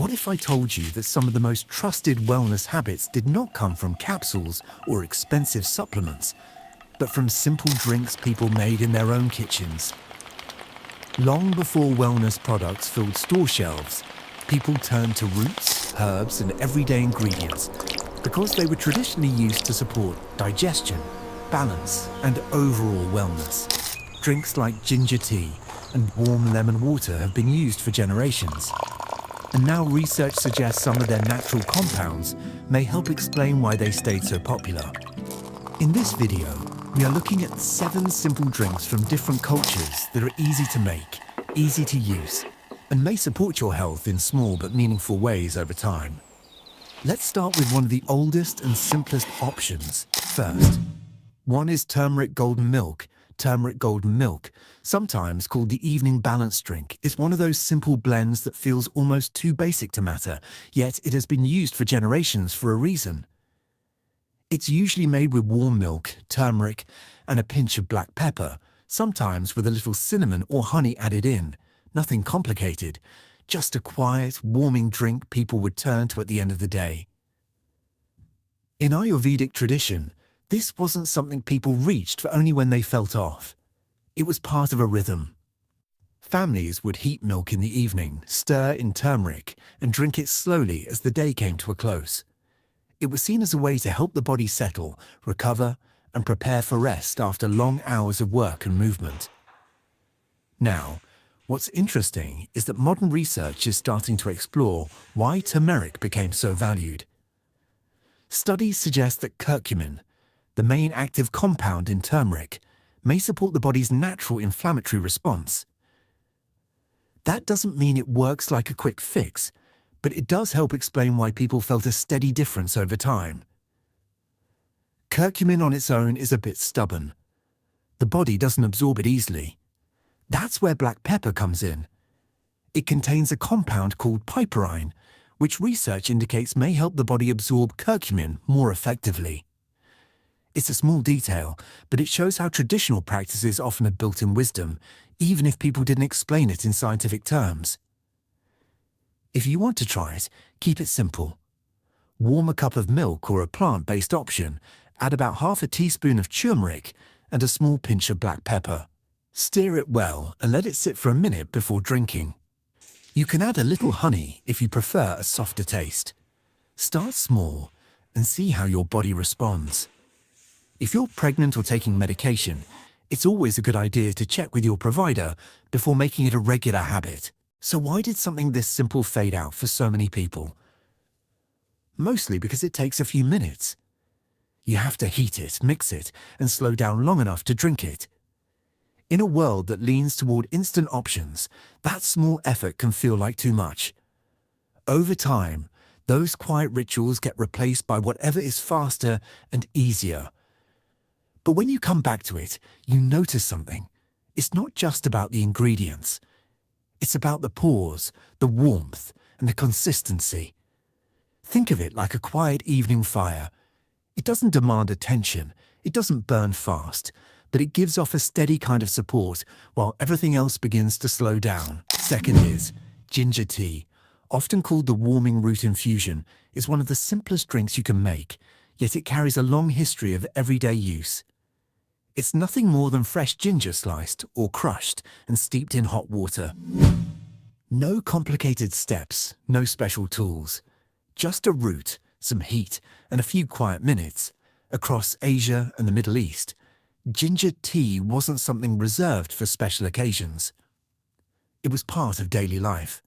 What if I told you that some of the most trusted wellness habits did not come from capsules or expensive supplements, but from simple drinks people made in their own kitchens? Long before wellness products filled store shelves, people turned to roots, herbs, and everyday ingredients because they were traditionally used to support digestion, balance, and overall wellness. Drinks like ginger tea and warm lemon water have been used for generations. And now research suggests some of their natural compounds may help explain why they stayed so popular. In this video, we are looking at 7 simple drinks from different cultures that are easy to make, easy to use, and may support your health in small but meaningful ways over time. Let's start with one of the oldest and simplest options first. One is turmeric golden milk. Turmeric golden milk, sometimes called the evening balance drink, is one of those simple blends that feels almost too basic to matter, yet it has been used for generations for a reason. It's usually made with warm milk, turmeric, and a pinch of black pepper, sometimes with a little cinnamon or honey added in. Nothing complicated, just a quiet, warming drink people would turn to at the end of the day. In Ayurvedic tradition, this wasn't something people reached for only when they felt off. It was part of a rhythm. Families would heat milk in the evening, stir in turmeric, and drink it slowly as the day came to a close. It was seen as a way to help the body settle, recover, and prepare for rest after long hours of work and movement. Now, what's interesting is that modern research is starting to explore why turmeric became so valued. Studies suggest that curcumin, the main active compound in turmeric, may support the body's natural inflammatory response. That doesn't mean it works like a quick fix, but it does help explain why people felt a steady difference over time. Curcumin on its own is a bit stubborn. The body doesn't absorb it easily. That's where black pepper comes in. It contains a compound called piperine, which research indicates may help the body absorb curcumin more effectively. It's a small detail, but it shows how traditional practices often have built-in wisdom, even if people didn't explain it in scientific terms. If you want to try it, keep it simple. Warm a cup of milk or a plant-based option, add about half a teaspoon of turmeric and a small pinch of black pepper. Stir it well and let it sit for a minute before drinking. You can add a little honey if you prefer a softer taste. Start small and see how your body responds. If you're pregnant or taking medication, it's always a good idea to check with your provider before making it a regular habit. So why did something this simple fade out for so many people? Mostly because it takes a few minutes. You have to heat it, mix it, and slow down long enough to drink it. In a world that leans toward instant options, that small effort can feel like too much. Over time, those quiet rituals get replaced by whatever is faster and easier. But when you come back to it, you notice something. It's not just about the ingredients. It's about the pause, the warmth, and the consistency. Think of it like a quiet evening fire. It doesn't demand attention, it doesn't burn fast, but it gives off a steady kind of support while everything else begins to slow down. Second is ginger tea, often called the warming root infusion, is one of the simplest drinks you can make, yet it carries a long history of everyday use. It's nothing more than fresh ginger sliced or crushed and steeped in hot water. No complicated steps, no special tools. Just a root, some heat, and a few quiet minutes. Across Asia and the Middle East, ginger tea wasn't something reserved for special occasions. It was part of daily life.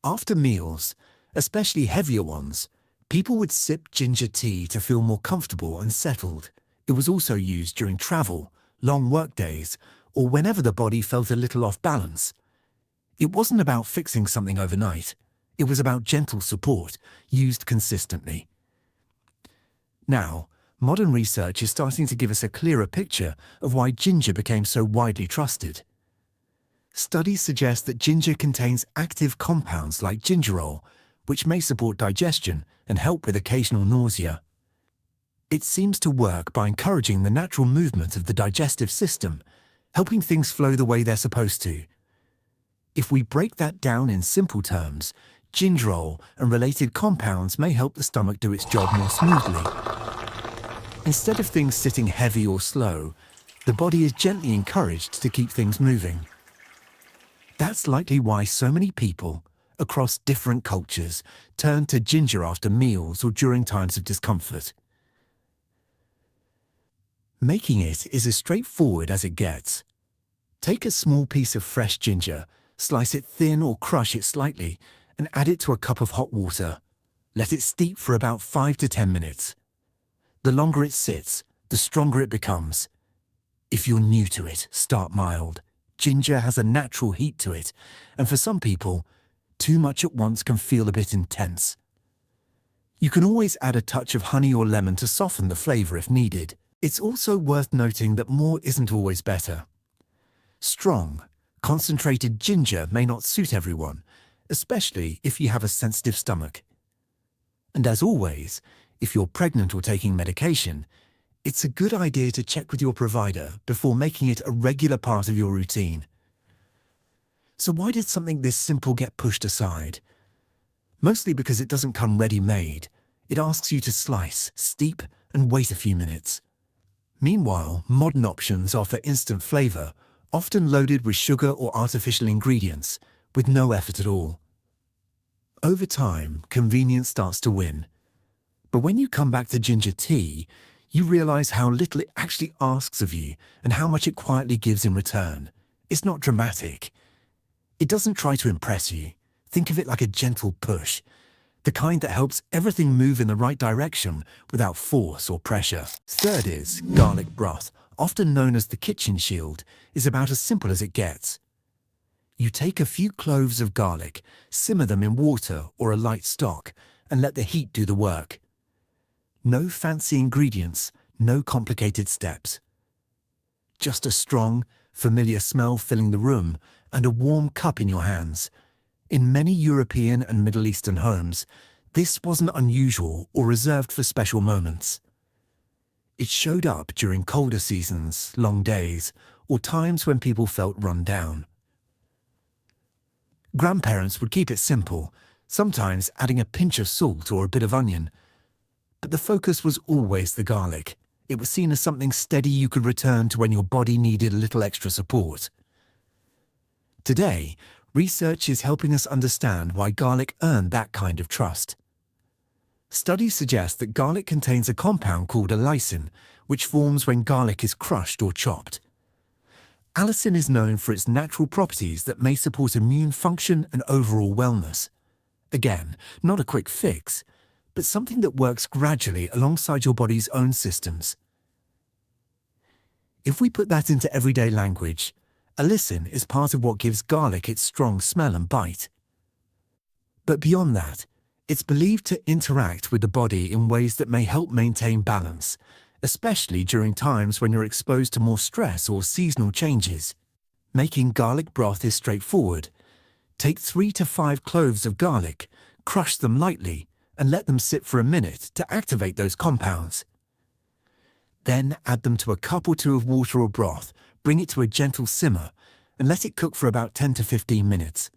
After meals, especially heavier ones, people would sip ginger tea to feel more comfortable and settled. It was also used during travel, long work days, or whenever the body felt a little off balance. It wasn't about fixing something overnight. It was about gentle support, used consistently. Now, modern research is starting to give us a clearer picture of why ginger became so widely trusted. Studies suggest that ginger contains active compounds like gingerol, which may support digestion and help with occasional nausea. It seems to work by encouraging the natural movement of the digestive system, helping things flow the way they're supposed to. If we break that down in simple terms, gingerol and related compounds may help the stomach do its job more smoothly. Instead of things sitting heavy or slow, the body is gently encouraged to keep things moving. That's likely why so many people, across different cultures, turn to ginger after meals or during times of discomfort. Making it is as straightforward as it gets. Take a small piece of fresh ginger, slice it thin or crush it slightly, and add it to a cup of hot water. Let it steep for about 5 to 10 minutes. The longer it sits, the stronger it becomes. If you're new to it, start mild. Ginger has a natural heat to it, and for some people, too much at once can feel a bit intense. You can always add a touch of honey or lemon to soften the flavor if needed. It's also worth noting that more isn't always better. Strong, concentrated ginger may not suit everyone, especially if you have a sensitive stomach. And as always, if you're pregnant or taking medication, it's a good idea to check with your provider before making it a regular part of your routine. So why did something this simple get pushed aside? Mostly because it doesn't come ready-made. It asks you to slice, steep, and wait a few minutes. Meanwhile, modern options offer instant flavor, often loaded with sugar or artificial ingredients, with no effort at all. Over time, convenience starts to win. But when you come back to ginger tea, you realize how little it actually asks of you and how much it quietly gives in return. It's not dramatic. It doesn't try to impress you. Think of it like a gentle push, the kind that helps everything move in the right direction without force or pressure. Third is garlic broth, often known as the kitchen shield, is about as simple as it gets. You take a few cloves of garlic, simmer them in water or a light stock, and let the heat do the work. No fancy ingredients, no complicated steps. Just a strong, familiar smell filling the room and a warm cup in your hands. In many European and Middle Eastern homes, this wasn't unusual or reserved for special moments. It showed up during colder seasons, long days, or times when people felt run down. Grandparents would keep it simple, sometimes adding a pinch of salt or a bit of onion. But the focus was always the garlic. It was seen as something steady you could return to when your body needed a little extra support. Today, research is helping us understand why garlic earned that kind of trust. Studies suggest that garlic contains a compound called allicin, which forms when garlic is crushed or chopped. Allicin is known for its natural properties that may support immune function and overall wellness. Again, not a quick fix, but something that works gradually alongside your body's own systems. If we put that into everyday language, allicin is part of what gives garlic its strong smell and bite. But beyond that, it's believed to interact with the body in ways that may help maintain balance, especially during times when you're exposed to more stress or seasonal changes. Making garlic broth is straightforward. Take 3 to 5 cloves of garlic, crush them lightly, and let them sit for a minute to activate those compounds. Then add them to a cup or two of water or broth, bring it to a gentle simmer, and let it cook for about 10 to 15 minutes.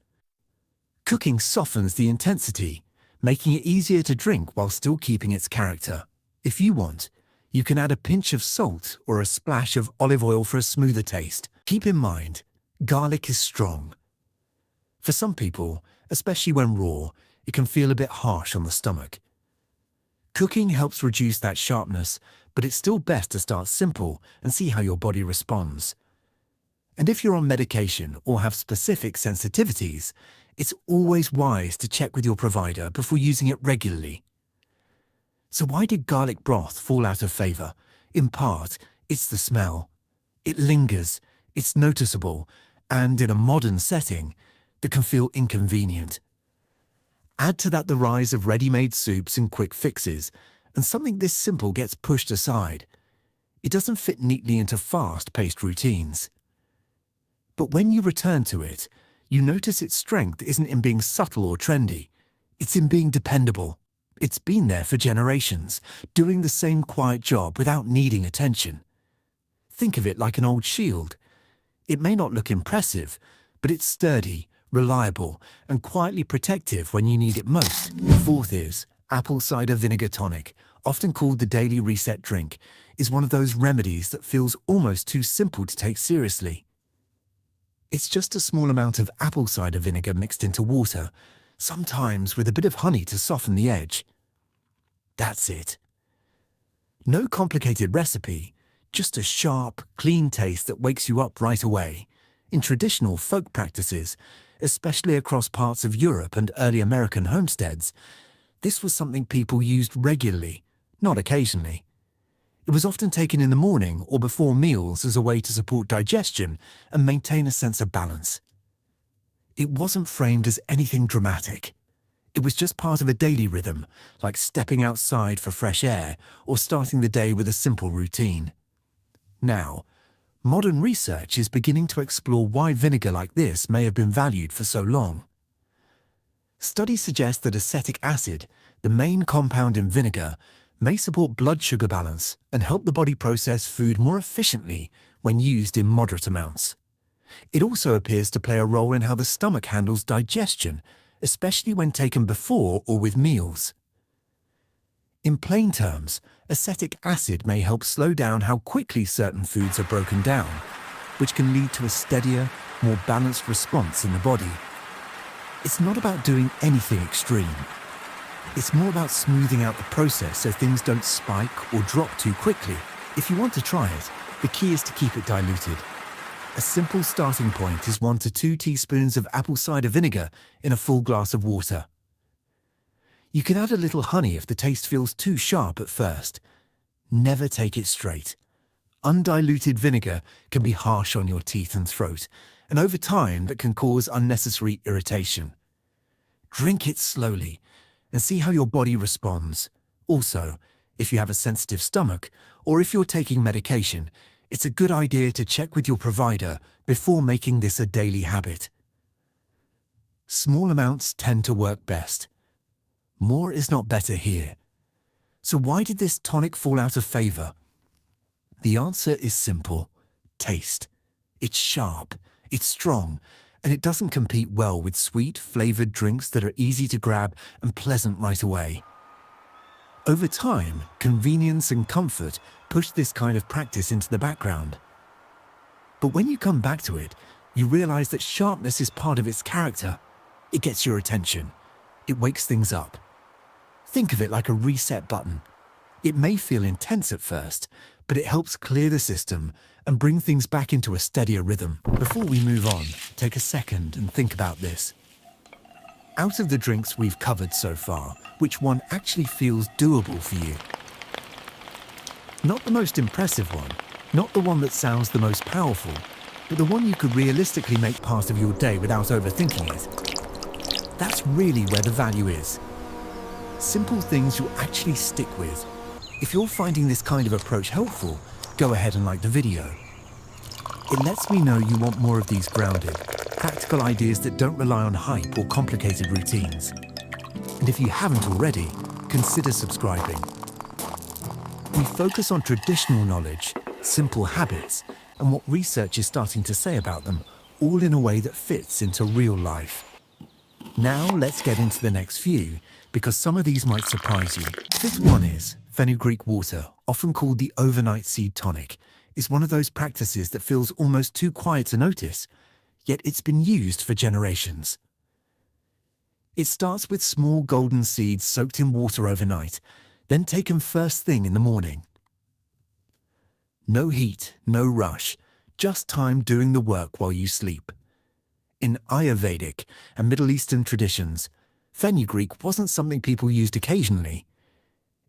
Cooking softens the intensity, making it easier to drink while still keeping its character. If you want, you can add a pinch of salt or a splash of olive oil for a smoother taste. Keep in mind, garlic is strong. For some people, especially when raw, it can feel a bit harsh on the stomach. Cooking helps reduce that sharpness, but it's still best to start simple and see how your body responds. And if you're on medication or have specific sensitivities, it's always wise to check with your provider before using it regularly. So why did garlic broth fall out of favor? In part, it's the smell. It lingers, it's noticeable, and in a modern setting, that can feel inconvenient. Add to that the rise of ready-made soups and quick fixes, and something this simple gets pushed aside. It doesn't fit neatly into fast-paced routines. But when you return to it, you notice its strength isn't in being subtle or trendy. It's in being dependable. It's been there for generations, doing the same quiet job without needing attention. Think of it like an old shield. It may not look impressive, but it's sturdy, reliable, and quietly protective when you need it most. Fourth is apple cider vinegar tonic, often called the daily reset drink, is one of those remedies that feels almost too simple to take seriously. It's just a small amount of apple cider vinegar mixed into water, sometimes with a bit of honey to soften the edge. That's it. No complicated recipe, just a sharp, clean taste that wakes you up right away. In traditional folk practices, especially across parts of Europe and early American homesteads, this was something people used regularly, not occasionally. It was often taken in the morning or before meals as a way to support digestion and maintain a sense of balance. It wasn't framed as anything dramatic. It was just part of a daily rhythm, like stepping outside for fresh air or starting the day with a simple routine. Now, modern research is beginning to explore why vinegar like this may have been valued for so long. Studies suggest that acetic acid, the main compound in vinegar, may support blood sugar balance and help the body process food more efficiently when used in moderate amounts. It also appears to play a role in how the stomach handles digestion, especially when taken before or with meals. In plain terms, acetic acid may help slow down how quickly certain foods are broken down, which can lead to a steadier, more balanced response in the body. It's not about doing anything extreme. It's more about smoothing out the process so things don't spike or drop too quickly. If you want to try it, the key is to keep it diluted. A simple starting point is 1 to 2 teaspoons of apple cider vinegar in a full glass of water. You can add a little honey if the taste feels too sharp at first. Never take it straight. Undiluted vinegar can be harsh on your teeth and throat, and over time that can cause unnecessary irritation. Drink it slowly and see how your body responds. Also, if you have a sensitive stomach or if you're taking medication, it's a good idea to check with your provider before making this a daily habit. Small amounts tend to work best. More is not better here. So why did this tonic fall out of favor? The answer is simple: taste. It's sharp, it's strong, and it doesn't compete well with sweet, flavored drinks that are easy to grab and pleasant right away. Over time, convenience and comfort push this kind of practice into the background. But when you come back to it, you realize that sharpness is part of its character. It gets your attention. It wakes things up. Think of it like a reset button. It may feel intense at first, but it helps clear the system and bring things back into a steadier rhythm. Before we move on, take a second and think about this. Out of the drinks we've covered so far, which one actually feels doable for you? Not the most impressive one, not the one that sounds the most powerful, but the one you could realistically make part of your day without overthinking it. That's really where the value is. Simple things you'll actually stick with. If you're finding this kind of approach helpful, go ahead and like the video. It lets me know you want more of these grounded, practical ideas that don't rely on hype or complicated routines. And if you haven't already, consider subscribing. We focus on traditional knowledge, simple habits, and what research is starting to say about them, all in a way that fits into real life. Now let's get into the next few, because some of these might surprise you. Fifth one is fenugreek water, often called the overnight seed tonic, is one of those practices that feels almost too quiet to notice, yet it's been used for generations. It starts with small golden seeds soaked in water overnight, then taken first thing in the morning. No heat, no rush, just time doing the work while you sleep. In Ayurvedic and Middle Eastern traditions, fenugreek wasn't something people used occasionally.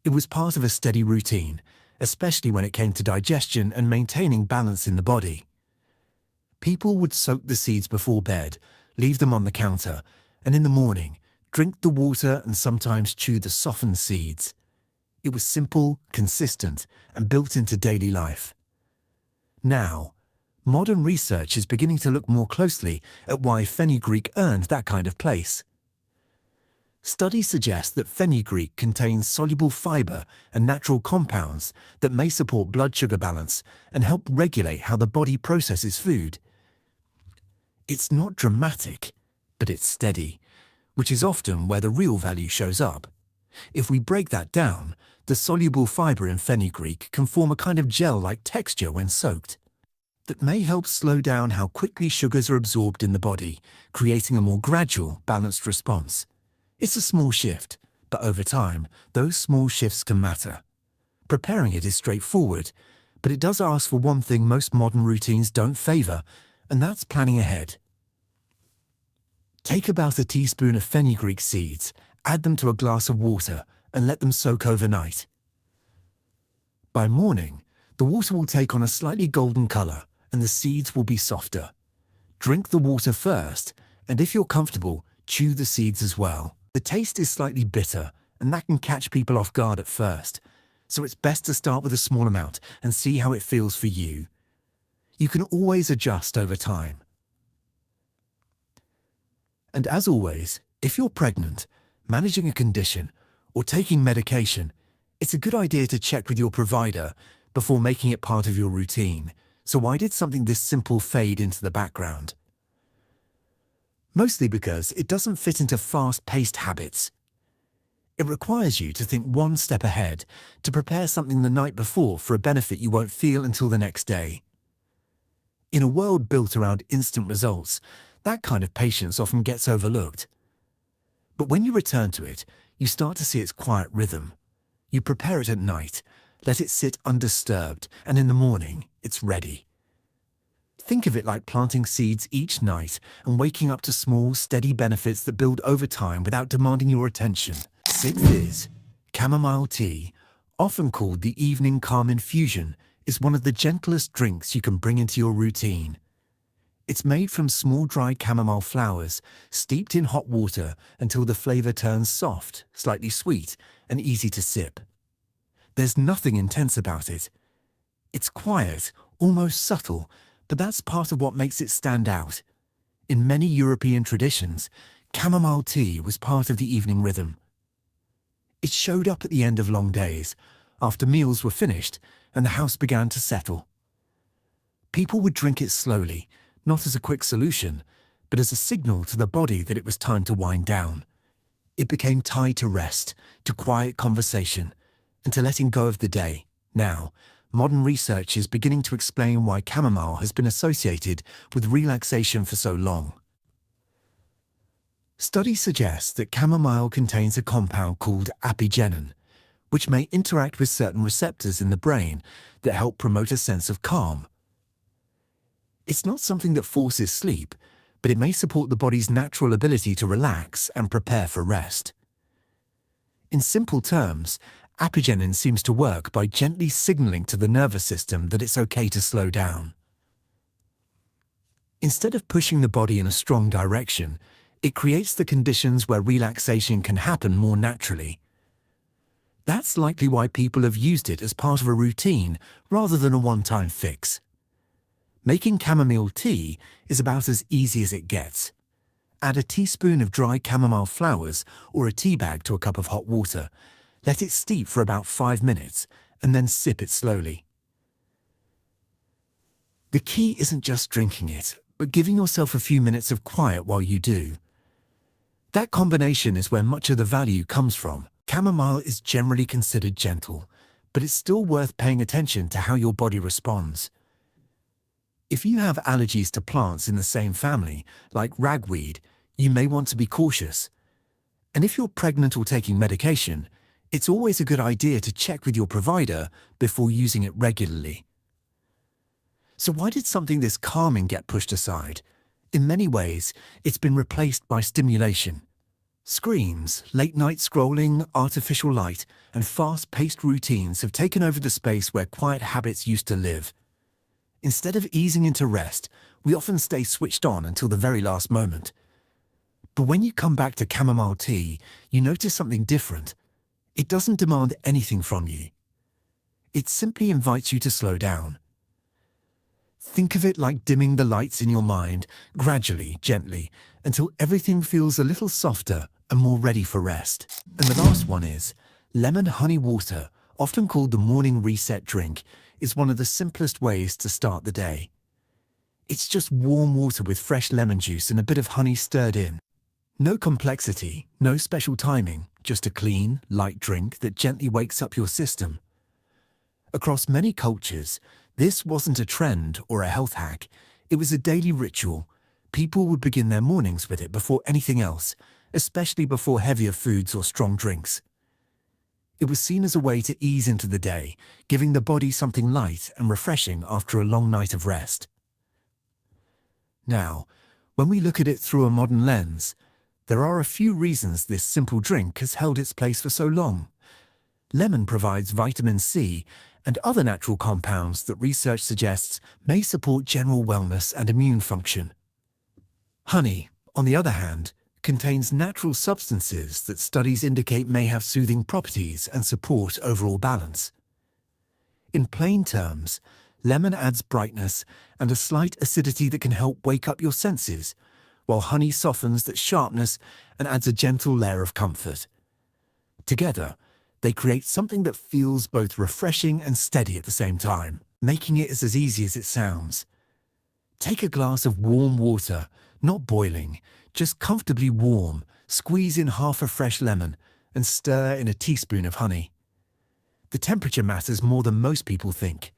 It was part of a steady routine, especially when it came to digestion and maintaining balance in the body. People would soak the seeds before bed, leave them on the counter, and in the morning, drink the water and sometimes chew the softened seeds. It was simple, consistent, and built into daily life. Now, modern research is beginning to look more closely at why fenugreek earned that kind of place. Studies suggest that fenugreek contains soluble fiber and natural compounds that may support blood sugar balance and help regulate how the body processes food. It's not dramatic, but it's steady, which is often where the real value shows up. If we break that down, the soluble fiber in fenugreek can form a kind of gel-like texture when soaked that may help slow down how quickly sugars are absorbed in the body, creating a more gradual, balanced response. It's a small shift, but over time, those small shifts can matter. Preparing it is straightforward, but it does ask for one thing most modern routines don't favor, and that's planning ahead. Take about a teaspoon of fenugreek seeds, add them to a glass of water, and let them soak overnight. By morning, the water will take on a slightly golden color, and the seeds will be softer. Drink the water first, and if you're comfortable, chew the seeds as well. The taste is slightly bitter, and that can catch people off guard at first, so it's best to start with a small amount and see how it feels for you. You can always adjust over time. And as always, if you're pregnant, managing a condition, or taking medication, it's a good idea to check with your provider before making it part of your routine. So why did something this simple fade into the background? Mostly because it doesn't fit into fast-paced habits. It requires you to think one step ahead, to prepare something the night before for a benefit you won't feel until the next day. In a world built around instant results, that kind of patience often gets overlooked. But when you return to it, you start to see its quiet rhythm. You prepare it at night, let it sit undisturbed, and in the morning, it's ready. Think of it like planting seeds each night and waking up to small, steady benefits that build over time without demanding your attention. Sixth is, chamomile tea, often called the evening calm infusion, is one of the gentlest drinks you can bring into your routine. It's made from small dry chamomile flowers, steeped in hot water until the flavor turns soft, slightly sweet, and easy to sip. There's nothing intense about it. It's quiet, almost subtle, but that's part of what makes it stand out. In many European traditions, chamomile tea was part of the evening rhythm. It showed up at the end of long days, after meals were finished and the house began to settle. People would drink it slowly, not as a quick solution, but as a signal to the body that it was time to wind down. It became tied to rest, to quiet conversation, and to letting go of the day. Now, modern research is beginning to explain why chamomile has been associated with relaxation for so long. Studies suggest that chamomile contains a compound called apigenin, which may interact with certain receptors in the brain that help promote a sense of calm. It's not something that forces sleep, but it may support the body's natural ability to relax and prepare for rest. In simple terms, apigenin seems to work by gently signaling to the nervous system that it's okay to slow down. Instead of pushing the body in a strong direction, it creates the conditions where relaxation can happen more naturally. That's likely why people have used it as part of a routine rather than a one-time fix. Making chamomile tea is about as easy as it gets. Add a teaspoon of dry chamomile flowers or a tea bag to a cup of hot water. Let it steep for about 5 minutes, and then sip it slowly. The key isn't just drinking it, but giving yourself a few minutes of quiet while you do. That combination is where much of the value comes from. Chamomile is generally considered gentle, but it's still worth paying attention to how your body responds. If you have allergies to plants in the same family, like ragweed, you may want to be cautious. And if you're pregnant or taking medication, it's always a good idea to check with your provider before using it regularly. So why did something this calming get pushed aside? In many ways, it's been replaced by stimulation. Screens, late-night scrolling, artificial light, and fast-paced routines have taken over the space where quiet habits used to live. Instead of easing into rest, we often stay switched on until the very last moment. But when you come back to chamomile tea, you notice something different. It doesn't demand anything from you. It simply invites you to slow down. Think of it like dimming the lights in your mind, gradually, gently, until everything feels a little softer and more ready for rest. And the last one is, lemon honey water, often called the morning reset drink, is one of the simplest ways to start the day. It's just warm water with fresh lemon juice and a bit of honey stirred in. No complexity, no special timing, just a clean, light drink that gently wakes up your system. Across many cultures, this wasn't a trend or a health hack. It was a daily ritual. People would begin their mornings with it before anything else, especially before heavier foods or strong drinks. It was seen as a way to ease into the day, giving the body something light and refreshing after a long night of rest. Now, when we look at it through a modern lens, there are a few reasons this simple drink has held its place for so long. Lemon provides vitamin C and other natural compounds that research suggests may support general wellness and immune function. Honey, on the other hand, contains natural substances that studies indicate may have soothing properties and support overall balance. In plain terms, lemon adds brightness and a slight acidity that can help wake up your senses, while honey softens that sharpness and adds a gentle layer of comfort. Together, they create something that feels both refreshing and steady at the same time, making it as easy as it sounds. Take a glass of warm water, not boiling, just comfortably warm, squeeze in half a fresh lemon, and stir in a teaspoon of honey. The temperature matters more than most people think.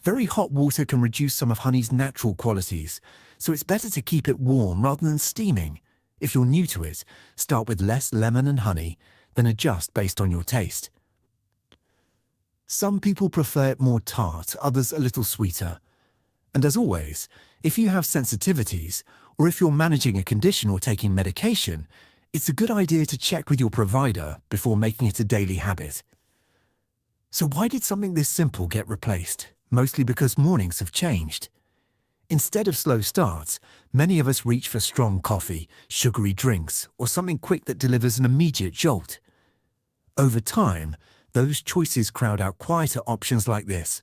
Very hot water can reduce some of honey's natural qualities, so it's better to keep it warm rather than steaming. If you're new to it, start with less lemon and honey, then adjust based on your taste. Some people prefer it more tart, others a little sweeter. And as always, if you have sensitivities, or if you're managing a condition or taking medication, it's a good idea to check with your provider before making it a daily habit. So why did something this simple get replaced? Mostly because mornings have changed. Instead of slow starts, many of us reach for strong coffee, sugary drinks, or something quick that delivers an immediate jolt. Over time, those choices crowd out quieter options like this.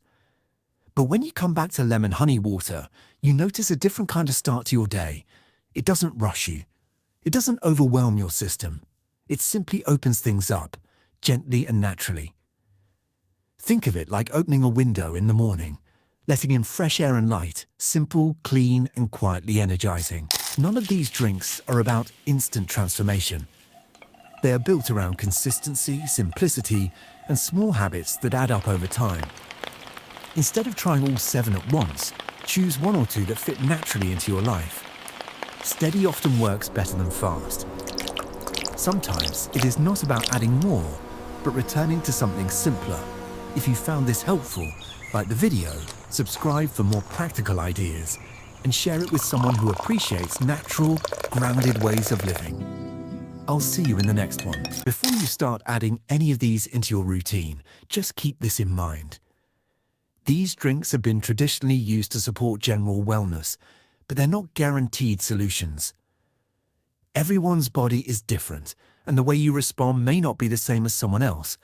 But when you come back to lemon honey water, you notice a different kind of start to your day. It doesn't rush you. It doesn't overwhelm your system. It simply opens things up, gently and naturally. Think of it like opening a window in the morning, letting in fresh air and light, simple, clean, and quietly energizing. None of these drinks are about instant transformation. They are built around consistency, simplicity, and small habits that add up over time. Instead of trying all 7 at once, choose 1 or 2 that fit naturally into your life. Steady often works better than fast. Sometimes it is not about adding more, but returning to something simpler. If you found this helpful, like the video, subscribe for more practical ideas, and share it with someone who appreciates natural, grounded ways of living. I'll see you in the next one. Before you start adding any of these into your routine, just keep this in mind. These drinks have been traditionally used to support general wellness, but they're not guaranteed solutions. Everyone's body is different, and the way you respond may not be the same as someone else.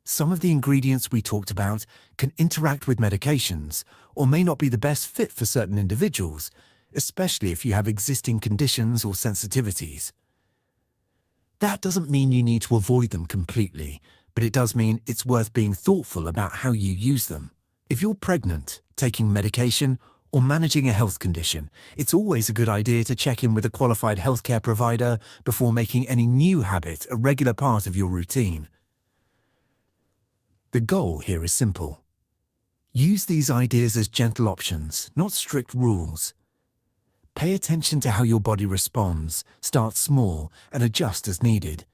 Some of the ingredients we talked about can interact with medications or may not be the best fit for certain individuals, especially if you have existing conditions or sensitivities. That doesn't mean you need to avoid them completely, but it does mean it's worth being thoughtful about how you use them. If you're pregnant, taking medication, or managing a health condition, it's always a good idea to check in with a qualified healthcare provider before making any new habit a regular part of your routine. The goal here is simple. Use these ideas as gentle options, not strict rules. Pay attention to how your body responds, start small, and adjust as needed.